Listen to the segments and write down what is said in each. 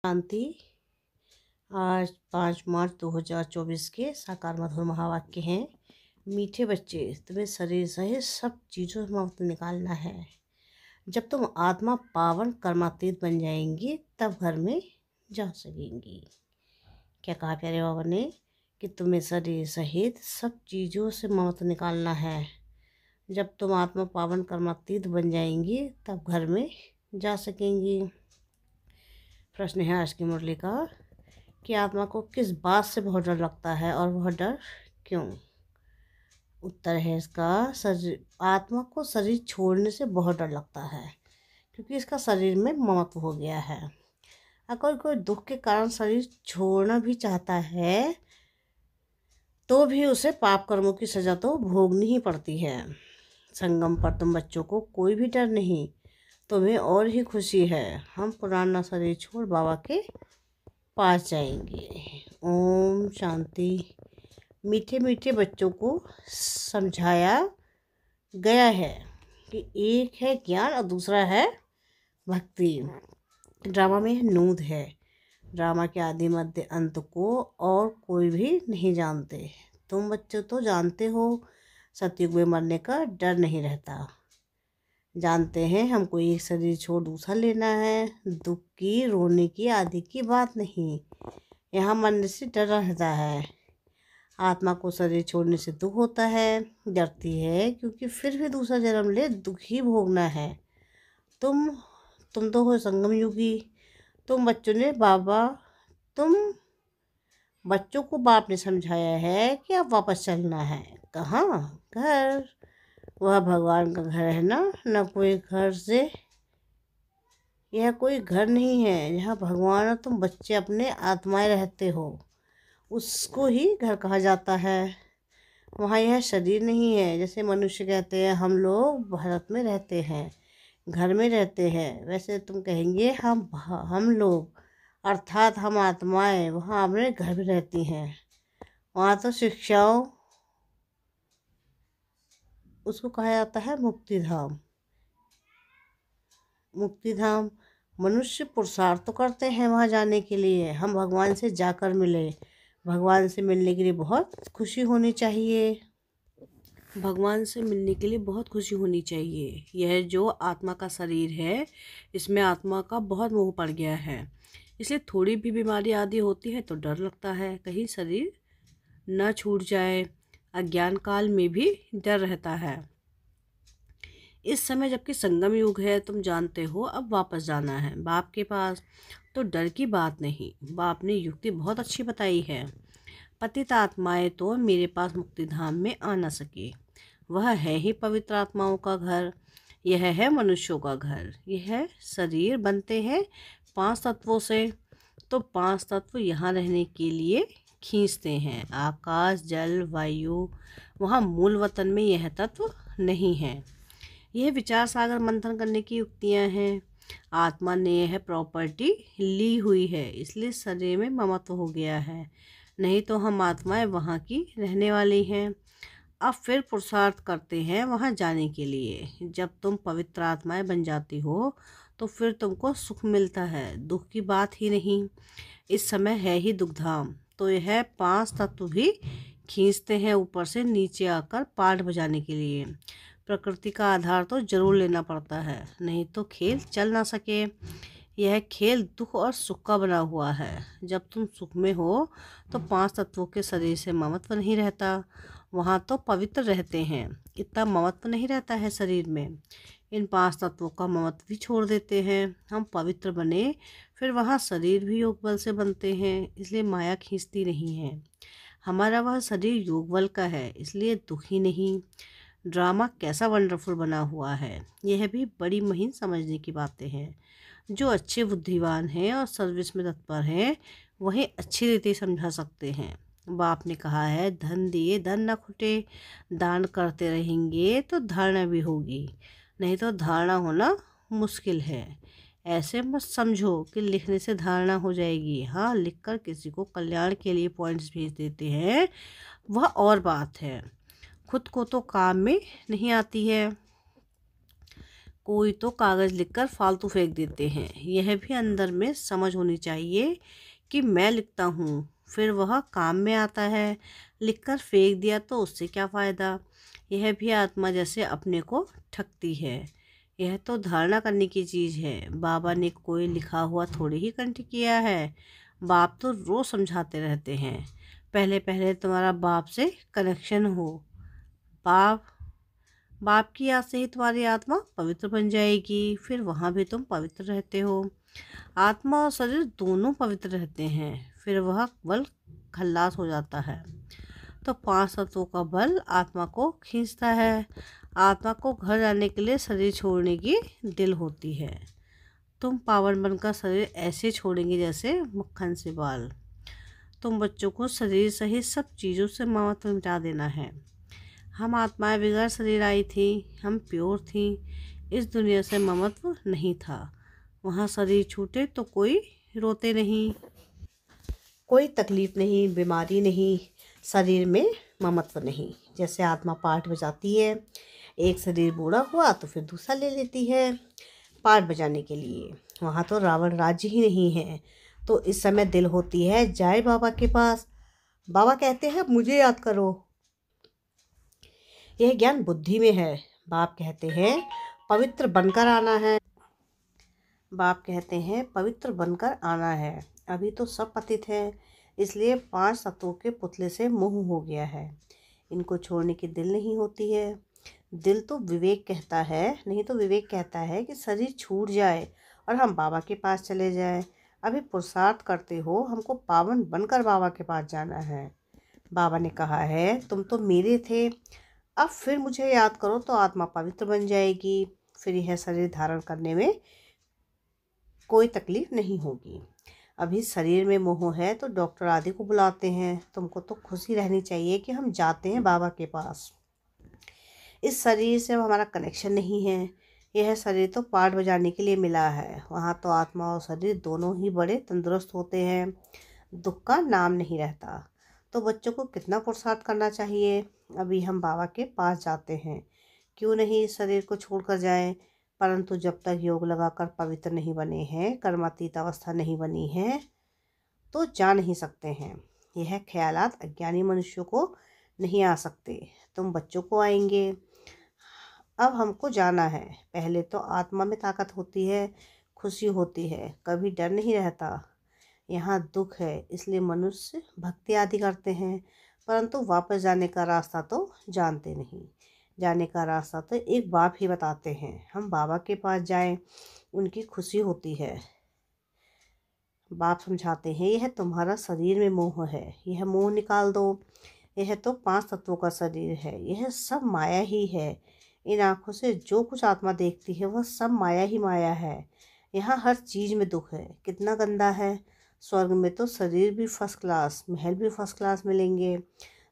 शांति। आज 5 मार्च 2024 के साकार मधुर महावाक्य हैं। मीठे बच्चे, तुम्हें शरीर सहित सब चीज़ों से मुक्त निकालना है। जब तुम आत्मा पावन कर्मातीत बन जाएंगी तब घर में जा सकेंगी। क्या कहा प्यारे बाबा ने कि तुम्हें शरीर सहित सब चीज़ों से मुक्त निकालना है। जब तुम आत्मा पावन कर्मातीत बन जाएंगी तब घर में जा सकेंगी। प्रश्न है आज की मुरली का कि आत्मा को किस बात से बहुत डर लगता है और वह डर क्यों। उत्तर है इसका, आत्मा को शरीर छोड़ने से बहुत डर लगता है क्योंकि इसका शरीर में ममत्व हो गया है। अगर कोई दुख के कारण शरीर छोड़ना भी चाहता है तो भी उसे पाप कर्मों की सजा तो भोगनी ही पड़ती है। संगम पर तुम बच्चों को कोई भी डर नहीं, तुम्हें और ही खुशी है। हम पुराना शरीर छोड़ बाबा के पास जाएंगे। ओम शांति। मीठे मीठे बच्चों को समझाया गया है कि एक है ज्ञान और दूसरा है भक्ति। ड्रामा में नूद है। ड्रामा के आदि मध्य अंत को और कोई भी नहीं जानते। तुम बच्चों तो जानते हो, सतयुग में मरने का डर नहीं रहता। जानते हैं हमको एक शरीर छोड़ दूसरा लेना है। दुख की, रोने की आदि की बात नहीं, यहाँ मरने से डर रहता है। आत्मा को शरीर छोड़ने से दुख होता है, डरती है क्योंकि फिर भी दूसरा जन्म ले दुख ही भोगना है। तुम तो हो संगम युगी। तुम बच्चों को बाप ने समझाया है कि अब वापस चलना है। कहाँ? घर। वह भगवान का घर है ना, न कोई घर से। यह कोई घर नहीं है। यहाँ भगवान और तुम बच्चे अपने आत्माएं रहते हो, उसको ही घर कहा जाता है। वहाँ यह शरीर नहीं है। जैसे मनुष्य कहते हैं हम लोग भारत में रहते हैं, घर में रहते हैं, वैसे तुम कहेंगे हम लोग अर्थात हम आत्माएं वहाँ अपने घर में रहती हैं। वहाँ तो शिक्षाओं, उसको कहा जाता है मुक्तिधाम। मुक्तिधाम मनुष्य पुरुषार्थ तो करते हैं वहाँ जाने के लिए। हम भगवान से जाकर मिले। भगवान से मिलने के लिए बहुत खुशी होनी चाहिए। भगवान से मिलने के लिए बहुत खुशी होनी चाहिए। यह जो आत्मा का शरीर है, इसमें आत्मा का बहुत मोह पड़ गया है, इसलिए थोड़ी भी बीमारी आदि होती है तो डर लगता है कहीं शरीर न छूट जाए। अज्ञान काल में भी डर रहता है। इस समय जबकि संगम युग है, तुम जानते हो अब वापस जाना है बाप के पास, तो डर की बात नहीं। बाप ने युक्ति बहुत अच्छी बताई है। पतित आत्माएं तो मेरे पास मुक्तिधाम में आ न सके। वह है ही पवित्र आत्माओं का घर। यह है मनुष्यों का घर। यह शरीर बनते हैं 5 तत्वों से, तो 5 तत्व यहाँ रहने के लिए खींचते हैं। आकाश, जल, वायु। वहाँ मूल वतन में यह तत्व नहीं है। यह विचार सागर मंथन करने की युक्तियाँ हैं। आत्मा ने यह प्रॉपर्टी ली हुई है, इसलिए शरीर में ममत्व हो गया है। नहीं तो हम आत्माएं वहाँ की रहने वाली हैं। अब फिर पुरुषार्थ करते हैं वहाँ जाने के लिए। जब तुम पवित्र आत्माएं बन जाती हो तो फिर तुमको सुख मिलता है, दुख की बात ही नहीं। इस समय है ही दुखधाम, तो यह 5 तत्व भी खींचते हैं ऊपर से नीचे आकर पाठ बजाने के लिए। प्रकृति का आधार तो जरूर लेना पड़ता है, नहीं तो खेल चल ना सके। यह खेल दुख और सुख का बना हुआ है। जब तुम सुख में हो तो 5 तत्वों के शरीर से ममत्व नहीं रहता। वहाँ तो पवित्र रहते हैं, इतना ममत्व नहीं रहता है शरीर में। इन 5 तत्वों का ममत्व भी छोड़ देते हैं। हम पवित्र बने, फिर वहाँ शरीर भी योग बल से बनते हैं, इसलिए माया खींचती नहीं है। हमारा वह शरीर योग बल का है, इसलिए दुखी नहीं। ड्रामा कैसा वंडरफुल बना हुआ है। यह भी बड़ी महीन समझने की बातें हैं। जो अच्छे बुद्धिमान हैं और सर्विस में तत्पर हैं, वही अच्छी रीति समझा सकते हैं। बाप ने कहा है धन दिए धन न खुटे। दान करते रहेंगे तो धारणा भी होगी, नहीं तो धारणा होना मुश्किल है। ऐसे मत समझो कि लिखने से धारणा हो जाएगी। हाँ, लिखकर किसी को कल्याण के लिए पॉइंट्स भेज देते हैं, वह और बात है। खुद को तो काम में नहीं आती है। कोई तो कागज़ लिखकर फालतू फेंक देते हैं। यह भी अंदर में समझ होनी चाहिए कि मैं लिखता हूँ, फिर वह काम में आता है। लिखकर फेंक दिया तो उससे क्या फ़ायदा। यह भी आत्मा जैसे अपने को ठगती है। यह तो धारणा करने की चीज़ है। बाबा ने कोई लिखा हुआ थोड़ी ही कंठ किया है। बाप तो रोज़ समझाते रहते हैं, पहले पहले तुम्हारा बाप से कनेक्शन हो। बाप बाप की याद से ही तुम्हारी आत्मा पवित्र बन जाएगी, फिर वहाँ भी तुम पवित्र रहते हो। आत्मा और शरीर दोनों पवित्र रहते हैं, फिर वह बल खल्लास हो जाता है। तो 5 तत्वों का बल आत्मा को खींचता है। आत्मा को घर जाने के लिए शरीर छोड़ने की दिल होती है। तुम पावन बनकर शरीर ऐसे छोड़ेंगे जैसे मक्खन से बाल। तुम बच्चों को शरीर सहित सब चीज़ों से ममत्व मिटा देना है। हम आत्माएं बगैर शरीर आई थी, हम प्योर थी। इस दुनिया से ममत्व नहीं था। वहाँ शरीर छूटे तो कोई रोते नहीं, कोई तकलीफ नहीं, बीमारी नहीं, शरीर में ममत्व नहीं। जैसे आत्मा पाठ बजाती है, एक शरीर बूढ़ा हुआ तो फिर दूसरा ले लेती है पाठ बजाने के लिए। वहाँ तो रावण राज्य ही नहीं है। तो इस समय दिल होती है जाए बाबा के पास। बाबा कहते हैं मुझे याद करो। यह ज्ञान बुद्धि में है। बाप कहते हैं पवित्र बनकर आना है। बाप कहते हैं पवित्र बनकर आना है। अभी तो सब पतित हैं, इसलिए 5 तत्वों के पुतले से मोह हो गया है। इनको छोड़ने की दिल नहीं होती है। दिल तो विवेक कहता है, नहीं तो विवेक कहता है कि शरीर छूट जाए और हम बाबा के पास चले जाएं। अभी पुरुषार्थ करते हो, हमको पावन बनकर बाबा के पास जाना है। बाबा ने कहा है तुम तो मेरे थे, अब फिर मुझे याद करो तो आत्मा पवित्र बन जाएगी। फिर यह शरीर धारण करने में कोई तकलीफ नहीं होगी। अभी शरीर में मोह है तो डॉक्टर आदि को बुलाते हैं। तुमको तो खुशी रहनी चाहिए कि हम जाते हैं बाबा के पास। इस शरीर से अब हमारा कनेक्शन नहीं है। यह शरीर तो पाठ बजाने के लिए मिला है। वहाँ तो आत्मा और शरीर दोनों ही बड़े तंदुरुस्त होते हैं, दुख का नाम नहीं रहता। तो बच्चों को कितना पुरुषार्थ करना चाहिए। अभी हम बाबा के पास जाते हैं, क्यों नहीं इस शरीर को छोड़कर जाएं। परंतु जब तक योग लगाकर पवित्र नहीं बने हैं, कर्मातीत अवस्था नहीं बनी है, तो जा नहीं सकते हैं। यह ख्यालात अज्ञानी मनुष्यों को नहीं आ सकते। तुम बच्चों को आएंगे। अब हमको जाना है। पहले तो आत्मा में ताकत होती है, खुशी होती है, कभी डर नहीं रहता। यहाँ दुख है, इसलिए मनुष्य भक्ति आदि करते हैं, परंतु वापस जाने का रास्ता तो जानते नहीं। जाने का रास्ता तो एक बाप ही बताते हैं। हम बाबा के पास जाएं, उनकी खुशी होती है। बाप समझाते हैं यह तुम्हारा शरीर में मोह है, यह मोह निकाल दो। यह तो 5 तत्वों का शरीर है, यह सब माया ही है। इन आँखों से जो कुछ आत्मा देखती है वह सब माया ही माया है। यहाँ हर चीज़ में दुख है। कितना गंदा है। स्वर्ग में तो शरीर भी फर्स्ट क्लास, महल भी फर्स्ट क्लास मिलेंगे,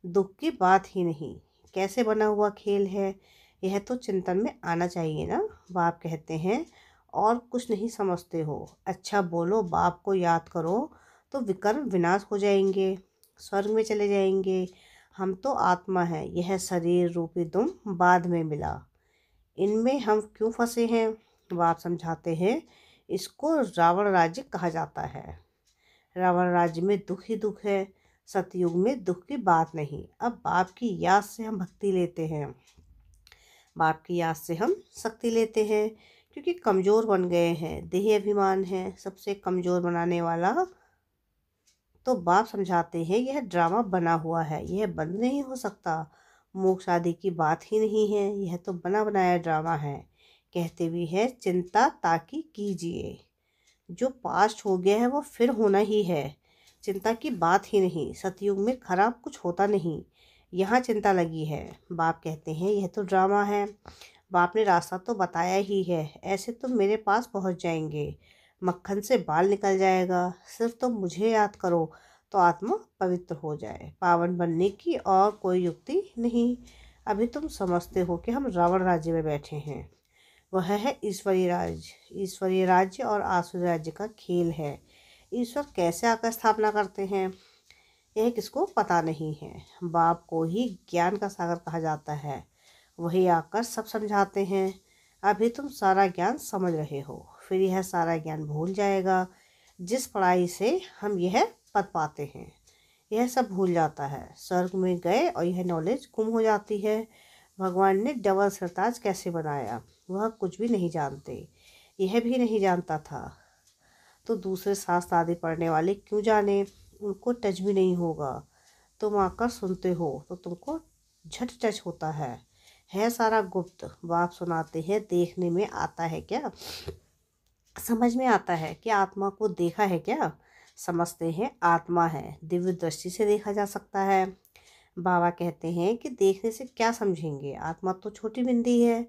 दुख की बात ही नहीं। कैसे बना हुआ खेल है, यह तो चिंतन में आना चाहिए ना। बाप कहते हैं और कुछ नहीं समझते हो, अच्छा बोलो, बाप को याद करो तो विकर्म विनाश हो जाएंगे, स्वर्ग में चले जाएंगे। हम तो आत्मा है, यह शरीर रूपी दुम बाद में मिला, इनमें हम क्यों फंसे हैं। बाप समझाते हैं इसको रावण राज्य कहा जाता है। रावण राज्य में दुख ही दुख है, सतयुग में दुख की बात नहीं। अब बाप की याद से हम भक्ति लेते हैं, बाप की याद से हम शक्ति लेते हैं, क्योंकि कमज़ोर बन गए हैं। देह अभिमान है सबसे कमज़ोर बनाने वाला। तो बाप समझाते हैं यह ड्रामा बना हुआ है, यह बंद नहीं हो सकता। मोक्ष आदि की बात ही नहीं है, यह तो बना बनाया ड्रामा है। कहते भी है चिंता ताकि कीजिए, जो पास्ट हो गया है वो फिर होना ही है। चिंता की बात ही नहीं। सतयुग में खराब कुछ होता नहीं, यहाँ चिंता लगी है। बाप कहते हैं यह तो ड्रामा है। बाप ने रास्ता तो बताया ही है, ऐसे तुम मेरे पास पहुँच जाएंगे, मक्खन से बाल निकल जाएगा। सिर्फ तुम मुझे याद करो तो आत्मा पवित्र हो जाए। पावन बनने की और कोई युक्ति नहीं। अभी तुम समझते हो कि हम रावण राज्य में बैठे हैं, वह है ईश्वरीय राज्य। ईश्वरीय राज्य और आसुरी राज्य का खेल है। ईश्वर कैसे आकर स्थापना करते हैं यह किसको पता नहीं है। बाप को ही ज्ञान का सागर कहा जाता है, वही आकर सब समझाते हैं। अभी तुम सारा ज्ञान समझ रहे हो, फिर यह सारा ज्ञान भूल जाएगा। जिस पढ़ाई से हम यह पद पाते हैं, यह सब भूल जाता है। स्वर्ग में गए और यह नॉलेज गुम हो जाती है। भगवान ने डबल सरताज कैसे बनाया, वह कुछ भी नहीं जानते, यह भी नहीं जानता था। तो दूसरे शास्त्र आदि पढ़ने वाले क्यों जाने, उनको टच भी नहीं होगा। तुम आकर सुनते हो तो तुमको झट टच होता है सारा गुप्त। बाप सुनाते हैं, देखने में आता है क्या, समझ में आता है कि आत्मा को देखा है क्या। समझते हैं आत्मा है, दिव्य दृष्टि से देखा जा सकता है। बाबा कहते हैं कि देखने से क्या समझेंगे, आत्मा तो छोटी बिंदी है,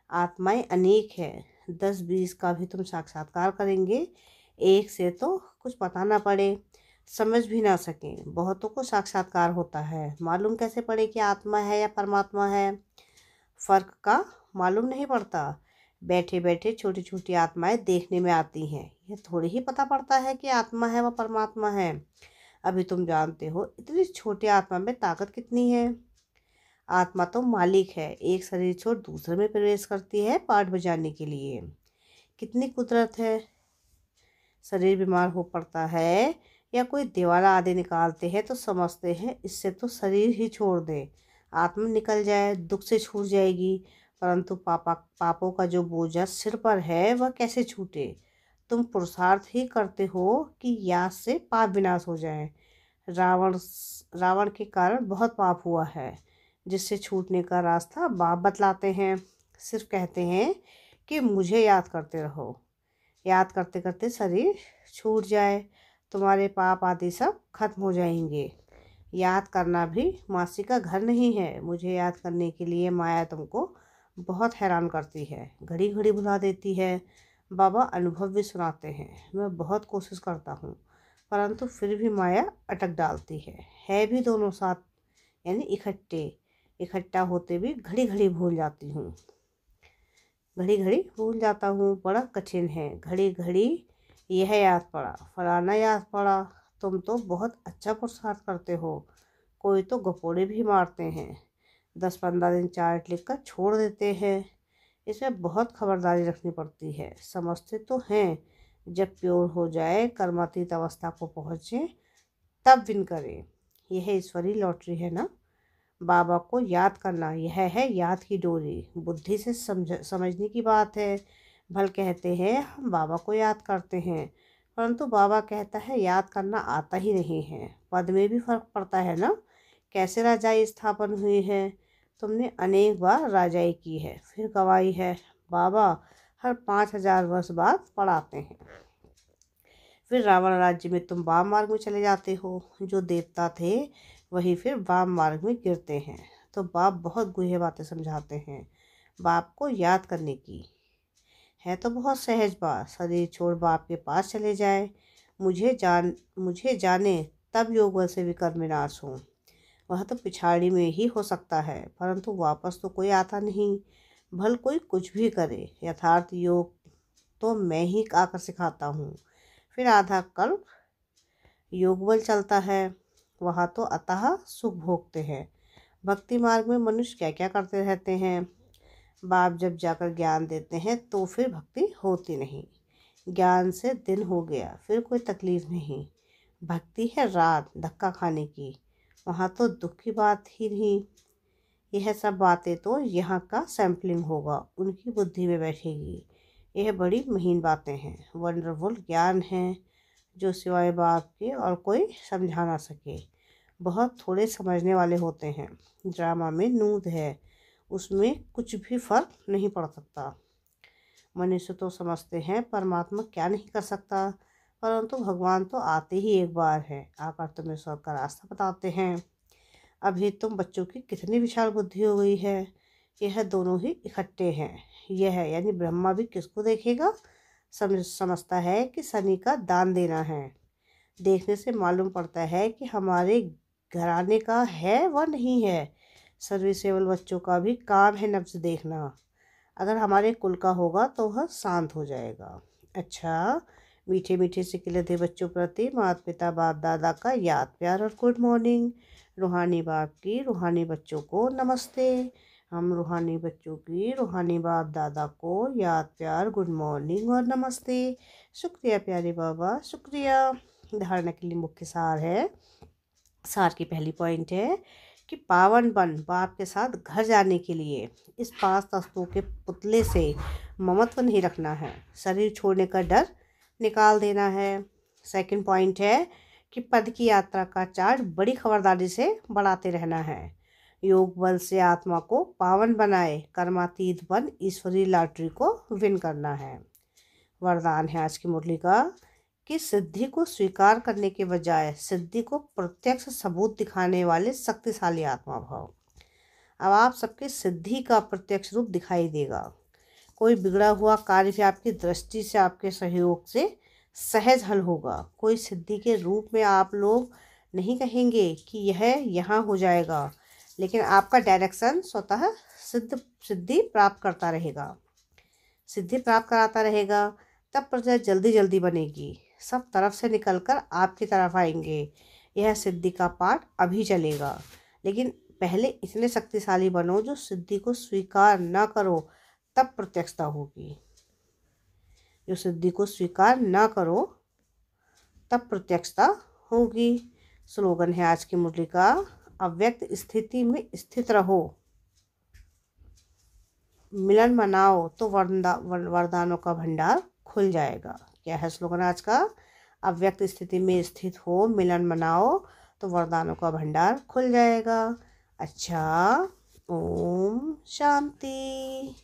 आत्माएं अनेक है। 10-20 का भी तुम साक्षात्कार करेंगे, एक से तो कुछ पता ना पड़े, समझ भी ना सकें। बहुतों को साक्षात्कार होता है, मालूम कैसे पड़े कि आत्मा है या परमात्मा है, फर्क का मालूम नहीं पड़ता। बैठे बैठे छोटी छोटी आत्माएं देखने में आती हैं, यह थोड़ी ही पता पड़ता है कि आत्मा है व परमात्मा है। अभी तुम जानते हो इतनी छोटी आत्मा में ताकत कितनी है। आत्मा तो मालिक है, एक शरीर छोड़ दूसरे में प्रवेश करती है पाठ बजाने के लिए। कितनी कुदरत है। शरीर बीमार हो पड़ता है या कोई दीवार आदि निकालते हैं तो समझते हैं इससे तो शरीर ही छोड़ दे, आत्मा निकल जाए, दुख से छूट जाएगी। परंतु पापों का जो बोझा सिर पर है वह कैसे छूटे। तुम पुरुषार्थ ही करते हो कि याद से पाप विनाश हो जाए। रावण रावण के कारण बहुत पाप हुआ है, जिससे छूटने का रास्ता बाप बतलाते हैं। सिर्फ कहते हैं कि मुझे याद करते रहो, याद करते करते शरीर छूट जाए, तुम्हारे पाप आदि सब खत्म हो जाएंगे। याद करना भी मासी का घर नहीं है। मुझे याद करने के लिए माया तुमको बहुत हैरान करती है, घड़ी घड़ी भुला देती है। बाबा अनुभव भी सुनाते हैं, मैं बहुत कोशिश करता हूँ परंतु फिर भी माया अटक डालती है भी दोनों साथ, यानी इकट्ठा होते भी घड़ी घड़ी भूल जाती हूँ, घड़ी घड़ी भूल जाता हूँ। बड़ा कठिन है, घड़ी घड़ी यह याद पड़ा, फलाना याद पड़ा। तुम तो बहुत अच्छा पुरुषार्थ करते हो, कोई तो गपोड़े भी मारते हैं, 10-15 दिन चार्ट लिखकर छोड़ देते हैं। इसमें बहुत खबरदारी रखनी पड़ती है। समझते तो हैं, जब प्योर हो जाए, कर्मातीत अवस्था को पहुँचे, तब विन करें। यह ईश्वरी लॉटरी है ना। बाबा को याद करना, यह है याद की डोरी। बुद्धि से समझने की बात है। भल कहते हैं हम बाबा को याद करते हैं, परंतु बाबा कहता है याद करना आता ही नहीं है। पद में भी फर्क पड़ता है ना। कैसे राजाई स्थापन हुई है, तुमने अनेक बार राजाई की है, फिर गवाई है। बाबा हर 5000 वर्ष बाद पढ़ाते हैं। फिर रावण राज्य में तुम वाम मार्ग में चले जाते हो, जो देवता थे वही फिर वाम मार्ग में गिरते हैं। तो बाप बहुत गूढ़ बातें समझाते हैं। बाप को याद करने की है तो बहुत सहज बात, शरीर छोड़ बाप के पास चले जाए। मुझे जाने तब योग बल से विकर्म विनाश हो, वह तो पिछाड़ी में ही हो सकता है, परंतु वापस तो कोई आता नहीं। भल कोई कुछ भी करे, यथार्थ योग तो मैं ही आकर सिखाता हूँ। फिर आधा कल्प योग बल चलता है, वहाँ तो अतः सुख भोगते हैं। भक्ति मार्ग में मनुष्य क्या क्या करते रहते हैं। बाप जब जाकर ज्ञान देते हैं तो फिर भक्ति होती नहीं। ज्ञान से दिन हो गया, फिर कोई तकलीफ नहीं। भक्ति है रात धक्का खाने की, वहाँ तो दुख की बात ही नहीं। यह सब बातें तो यहाँ का सैम्पलिंग होगा, उनकी बुद्धि में बैठेगी। यह बड़ी महीन बातें हैं, वंडरफुल ज्ञान है, जो सिवाय बाप के और कोई समझा ना सके। बहुत थोड़े समझने वाले होते हैं। ड्रामा में नूद है, उसमें कुछ भी फर्क नहीं पड़ सकता। मनुष्य तो समझते हैं परमात्मा क्या नहीं कर सकता, परंतु भगवान तो आते ही एक बार है, आकर तुम्हें स्वर्ग का रास्ता बताते हैं। अभी तुम बच्चों की कितनी विशाल बुद्धि हो गई है। यह दोनों ही इकट्ठे हैं। यह यानी ब्रह्मा भी किसको देखेगा, समझता है कि शनि का दान देना है। देखने से मालूम पड़ता है कि हमारे घराने का है व नहीं है। सर्विसेबल बच्चों का भी काम है नब्ज देखना। अगर हमारे कुल का होगा तो वह शांत हो जाएगा। अच्छा, मीठे मीठे से खिलते बच्चों प्रति माता पिता बाप दादा का याद प्यार और गुड मॉर्निंग। रूहानी बाप की रूहानी बच्चों को नमस्ते। हम रूहानी बच्चों की रूहानी बाप दादा को याद प्यार गुड मॉर्निंग और नमस्ते। शुक्रिया प्यारे बाबा, शुक्रिया। धारणा के लिए मुख्य सार है। सार की पहली पॉइंट है कि पावन बन बाप के साथ घर जाने के लिए इस 5 तत्वों के पुतले से ममत्व नहीं रखना है, शरीर छोड़ने का डर निकाल देना है। सेकंड पॉइंट है कि पद की यात्रा का चार्ट बड़ी खबरदारी से बढ़ाते रहना है। योग बल से आत्मा को पावन बनाए, कर्मातीत बन ईश्वरीय लॉटरी को विन करना है। वरदान है आज की मुरली का कि सिद्धि को स्वीकार करने के बजाय सिद्धि को प्रत्यक्ष सबूत दिखाने वाले शक्तिशाली आत्मा भाव। अब आप सबके सिद्धि का प्रत्यक्ष रूप दिखाई देगा। कोई बिगड़ा हुआ कार्य भी आपकी दृष्टि से, आपके सहयोग से सहज हल होगा। कोई सिद्धि के रूप में आप लोग नहीं कहेंगे कि यह यहाँ हो जाएगा, लेकिन आपका डायरेक्शन स्वतः सिद्धि प्राप्त करता रहेगा, सिद्धि प्राप्त कराता रहेगा। तब प्रजा जल्दी जल्दी बनेगी, सब तरफ से निकलकर आपकी तरफ आएंगे। यह सिद्धि का पाठ अभी चलेगा, लेकिन पहले इतने शक्तिशाली बनो जो सिद्धि को स्वीकार ना करो, तब प्रत्यक्षता होगी। जो सिद्धि को स्वीकार ना करो तब प्रत्यक्षता होगी। स्लोगन है आज की मुरली का, अव्यक्त स्थिति में स्थित रहो, मिलन मनाओ तो वरदानों का भंडार खुल जाएगा। क्या है स्लोगन आज का? अव्यक्त स्थिति में स्थित हो, मिलन मनाओ तो वरदानों का भंडार खुल जाएगा। अच्छा, ओम शांति।